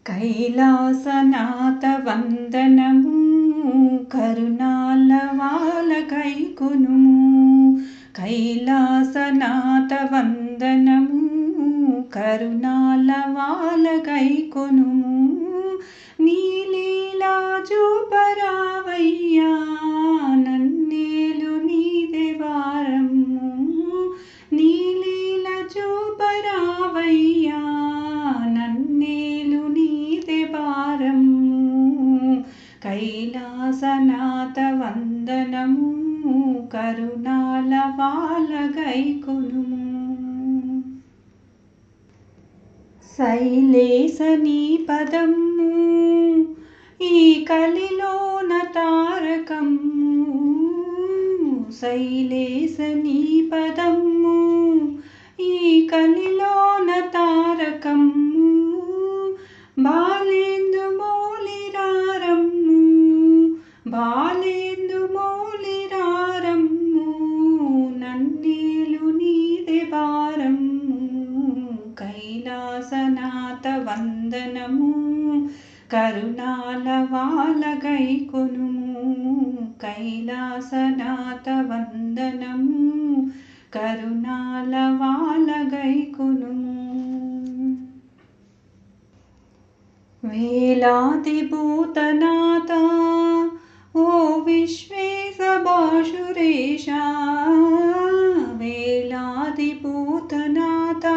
కైలాసనాథ వందనము కరుణాల వాల గైకొనుము. కైలాసనాథ వందనము కరుణాల వాల గైకొనుము. నీలీలా చూపరావయ్యా నన్నేలు నీదే వారము. నీలీల చూపరావయ్యా నన్నేలు నీదే భారము. కైలాసనాథ వందనము కరుణాల వాల గైకొనుము. శైలేశ నీ పదము ఈ కలిలోన తారకము. శైలేశ నీ పదము ఈ కలిలోన తారకము. బాలేందు మౌలిరారమ్ము బాలేందు మౌలిరారమ్ము. నన్నేలు నీదే భారము. కైలాసనాథ వందనము కరుణాల వాల గైకొనుము. కైలాసనాథ వందనము కరుణాల వాల గైకొనుము. వేలాది భూతనాథ ఓ విశ్వేశ భాసురేశ. వేలాది భూతనాథ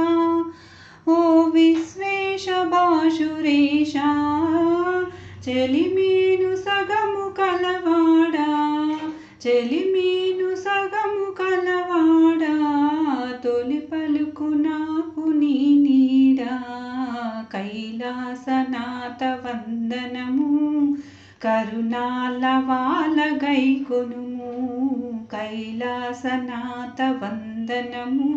ఓ విశ్వేశ భాసురేశ. చెలిమీను సగము కలవాడా చెలిమీను సగము కలవాడా. తొలి పలుకు నాకు నీ నీడా. కైలాసనాథ వందనము కరుణాల వాల గైకొనుము. కైలాసనాథ వందనము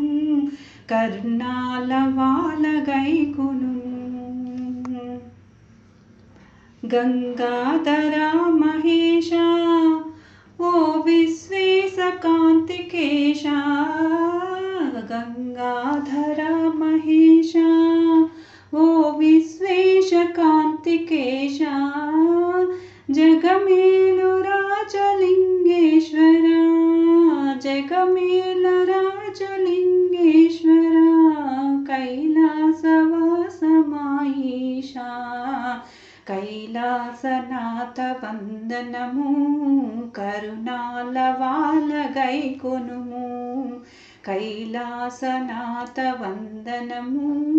కరుణాల వాల గైకొనుము. గంగాధర మహేశ ఓ విశ్వేశ కాంతికేశ. గంగాధర మహేశ ఓ విశ్వేశ కాంతికేశ. జగమేలు రాజలింగేశ్వర జగమేల రాజలింగేశ్వర. కైలాసవాస మాయేశ. కైలాసనాథ వందనము కరుణాల వాల గైకొనుము. కైలాసనాథ వందనము